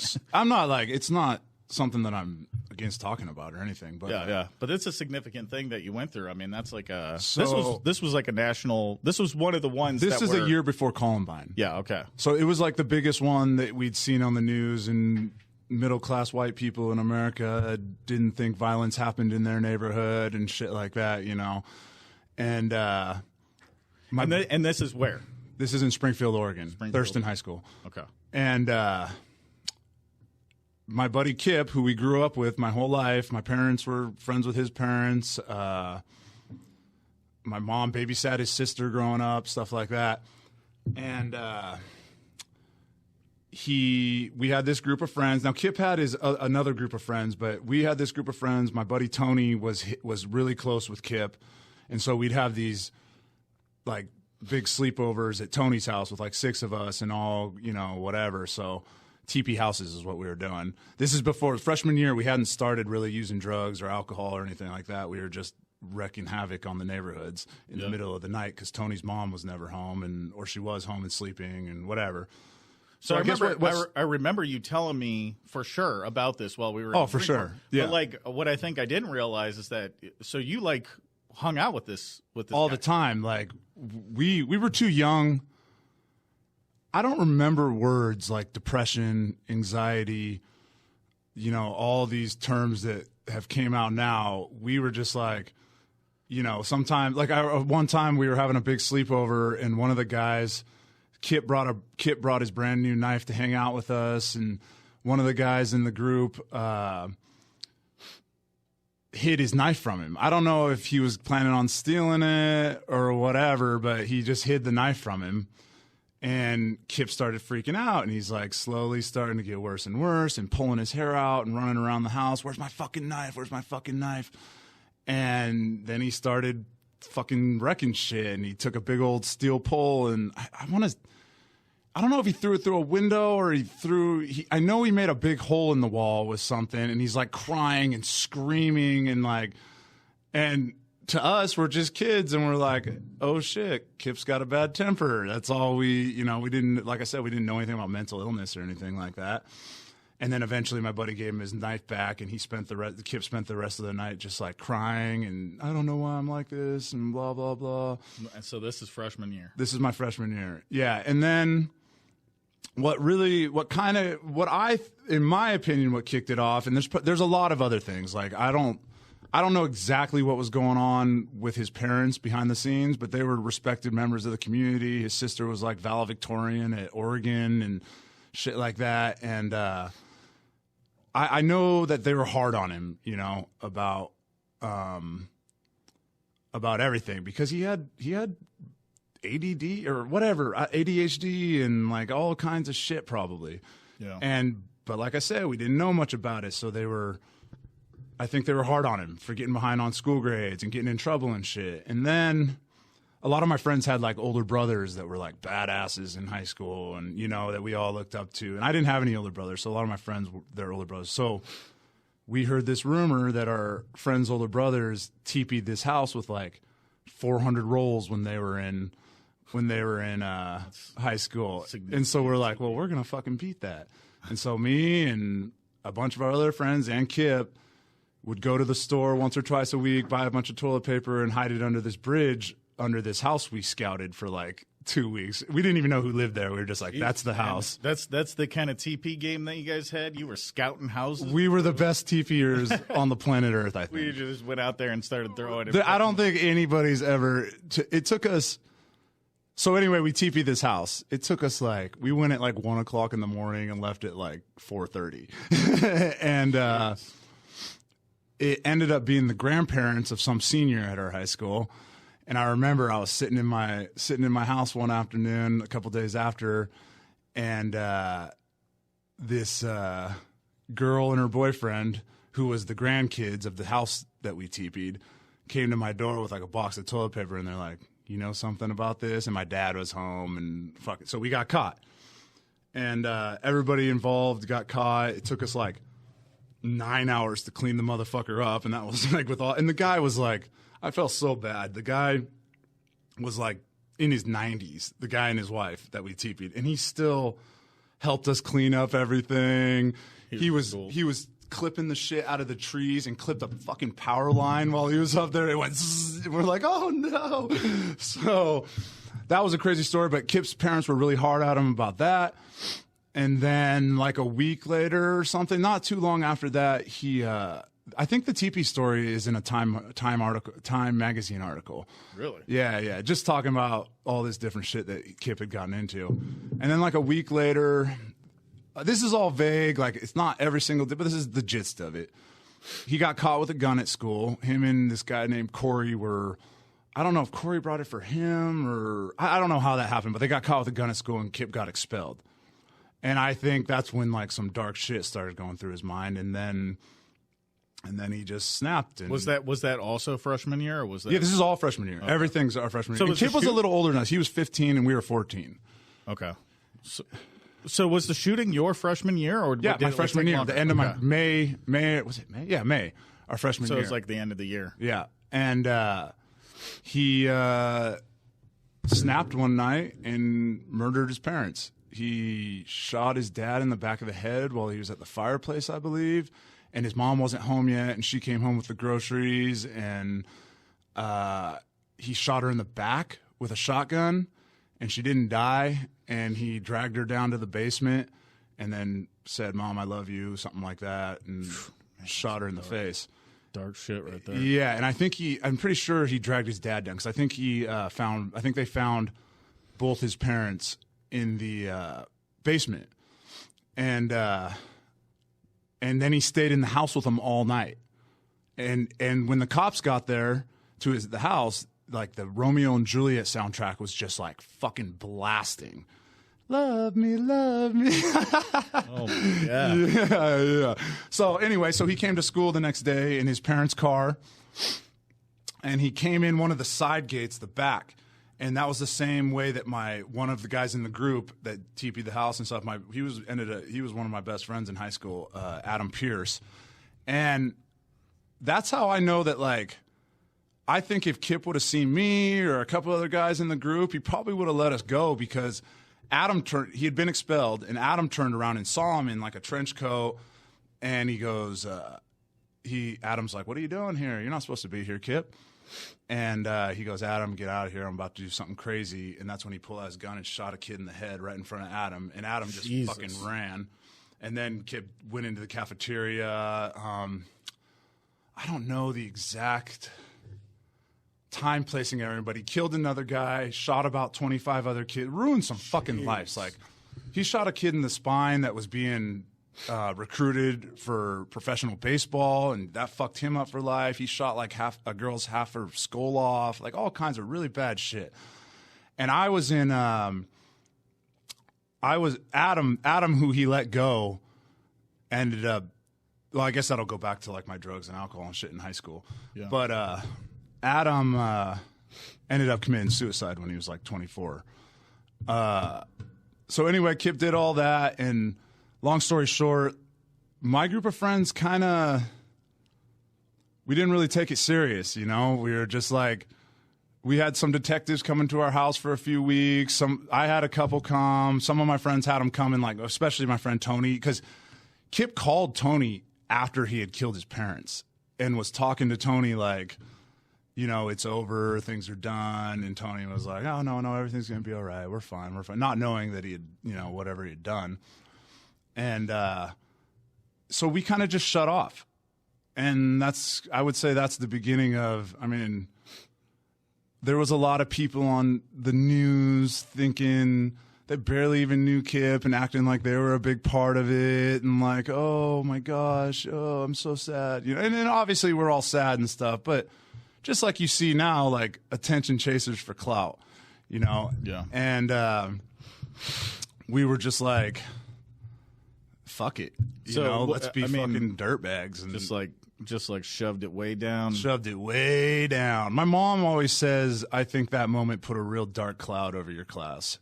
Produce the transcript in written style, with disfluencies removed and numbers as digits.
happen. I'm not like, it's not something that I'm against talking about or anything. But yeah. But it's a significant thing that you went through. I mean, that's like a So- this was like a national. This was one of the ones. This that is were, a year before Columbine. Yeah. Okay. So it was like the biggest one that we'd seen on the news, and middle-class white people in America didn't think violence happened in their neighborhood and shit like that, you know. And And this is where. this is in Springfield, Oregon, Thurston High School. Okay. And my buddy Kip, who we grew up with my whole life, my parents were friends with his parents. My mom babysat his sister growing up, stuff like that. And we had this group of friends. Now Kip had another group of friends, but we had this group of friends. My buddy Tony was really close with Kip, and so we'd have these like big sleepovers at Tony's house with like 6 of us and all, you know, whatever. So teepee houses is what we were doing. This is before freshman year. We hadn't started really using drugs or alcohol or anything like that. We were just wreaking havoc on the neighborhoods in the middle of the night because Tony's mom was never home, or she was home and sleeping and whatever. So I guess remember, I remember you telling me for sure about this while we were. Oh, for sure. Yeah. But like, what I think I didn't realize is that so you like hung out with this all guy. the time. Like we were too young. I don't remember words like depression, anxiety, you know, all these terms that have came out now. We were just like, you know, sometimes like one time we were having a big sleepover and one of the guys, Kip brought his brand new knife to hang out with us, and one of the guys in the group hid his knife from him. I don't know if he was planning on stealing it or whatever, but he just hid the knife from him. And Kip started freaking out, and he's like slowly starting to get worse and worse and pulling his hair out and running around the house. Where's my fucking knife? Where's my fucking knife? And then he started fucking wrecking shit, and he took a big old steel pole, and I don't know if he threw it through a window or I know he made a big hole in the wall with something, and he's like crying and screaming and to us, we're just kids, and we're like, oh shit, Kip's got a bad temper. That's all we didn't, like I said, we didn't know anything about mental illness or anything like that. And then eventually my buddy gave him his knife back, and Kip spent the rest of the night just like crying, and I don't know why I'm like this, and blah, blah, blah. And so this is freshman year. This is my freshman year. Yeah. And then in my opinion, what kicked it off, and there's a lot of other things. Like, I don't know exactly what was going on with his parents behind the scenes, but they were respected members of the community. His sister was like valedictorian at Oregon and shit like that. And, I know that they were hard on him, you know, about everything, because he had ADD or whatever, ADHD and like all kinds of shit probably. Yeah. But like I said, we didn't know much about it. So I think they were hard on him for getting behind on school grades and getting in trouble and shit. And then a lot of my friends had like older brothers that were like badasses in high school, and, you know, that we all looked up to. And I didn't have any older brothers, so a lot of my friends were their older brothers. So we heard this rumor that our friends' older brothers teepeed this house with like 400 rolls when they were in high school. And so we're like, well, we're going to fucking beat that. And so me and a bunch of our other friends and Kip would go to the store once or twice a week, buy a bunch of toilet paper, and hide it under this bridge, under this house we scouted for like 2 weeks. We didn't even know who lived there. We were just like, that's the house. That's the kind of TP game that you guys had? You were scouting houses? We were the best TPers on the planet Earth, I think. We just went out there and started throwing it. I don't think anybody's ever... It took us... So anyway, we TP'd this house. It took us we went at like 1 o'clock in the morning and left at like 4:30. And it ended up being the grandparents of some senior at our high school. And I remember I was sitting in my house one afternoon, a couple days after, and this girl and her boyfriend, who was the grandkids of the house that we TP'd, came to my door with like a box of toilet paper, and they're like, you know something about this? And my dad was home, and fuck it. So we got caught. And everybody involved got caught. It took us like 9 hours to clean the motherfucker up, and that was like and the guy was like, I felt so bad. The guy was like in his 90s, the guy and his wife that we TP'd, and he still helped us clean up everything. He was cool. clipping the shit out of the trees and clipped a fucking power line while he was up there. It went zzz, and we're like, oh no. So that was a crazy story, but Kip's parents were really hard at him about that. And then like a week later or something, not too long after that, he I think the TP story is in a Time magazine article. Really? Yeah. Just talking about all this different shit that Kip had gotten into. And then like a week later, this is all vague, like it's not every single day, but this is the gist of it. He got caught with a gun at school. Him and this guy named Corey were, I don't know if Corey brought it for him or, I don't know how that happened, but they got caught with a gun at school and Kip got expelled. And I think that's when like some dark shit started going through his mind, and then he just snapped. And Was that also freshman year, or was that? Yeah, this is all freshman year. Okay. Everything's our freshman year. So Kip was a little older than us. He was 15 and we were 14. Okay. So was the shooting your freshman year, or yeah, my freshman year, longer? the end of my May. Was it May? Yeah, May. Our freshman year. So it was like the end of the year. Yeah, and he snapped one night and murdered his parents. He shot his dad in the back of the head while he was at the fireplace, I believe, and his mom wasn't home yet, and she came home with the groceries, and he shot her in the back with a shotgun, and she didn't die. And he dragged her down to the basement and then said, "Mom, I love you," something like that, and shot her in the face. Dark shit right there. Yeah, and I'm pretty sure he dragged his dad down because I think they found both his parents in the basement. And then he stayed in the house with them all night. And when the cops got there to the house, like the Romeo and Juliet soundtrack was just like fucking blasting. Love me, love me. Oh, yeah. Yeah. So anyway, he came to school the next day in his parents' car, and he came in one of the side gates, the back, and that was the same way that one of the guys in the group that TP'd the house and stuff. He was one of my best friends in high school, Adam Pierce, and that's how I know that like. I think if Kip would have seen me or a couple other guys in the group, he probably would have let us go because he had been expelled, and Adam turned around and saw him in like a trench coat, and he goes, Adam's like, "What are you doing here? You're not supposed to be here, Kip." And he goes, "Adam, get out of here. I'm about to do something crazy." And that's when he pulled out his gun and shot a kid in the head right in front of Adam, and Adam just fucking ran. And then Kip went into the cafeteria. I don't know the exact time placing everybody, killed another guy, shot about 25 other kids, ruined some fucking lives. Like, he shot a kid in the spine that was being recruited for professional baseball, and that fucked him up for life. He shot like half her skull off, like all kinds of really bad shit. And I was in Adam, who he let go, ended up, well, I guess that'll go back to like my drugs and alcohol and shit in high school. Yeah. But Adam ended up committing suicide when he was like 24. So anyway, Kip did all that, and long story short, my group of friends we didn't really take it serious, you know? We were just like, we had some detectives coming to our house for a few weeks. I had a couple come. Some of my friends had them come, and like, especially my friend Tony, because Kip called Tony after he had killed his parents and was talking to Tony like, you know, it's over, things are done. And Tony was like, "Oh, no, everything's going to be all right. We're fine. Not knowing that he had, you know, whatever he had done. And so we kind of just shut off. And I would say that's the beginning of, I mean, there was a lot of people on the news thinking they barely even knew Kip and acting like they were a big part of it, and like, "Oh my gosh, oh, I'm so sad." You know, and obviously we're all sad and stuff, but just like you see now, like attention chasers for clout, you know? Yeah. And we were just like, fuck it. You know, let's be fucking dirtbags. And just like shoved it way down. Shoved it way down. My mom always says, I think that moment put a real dark cloud over your class.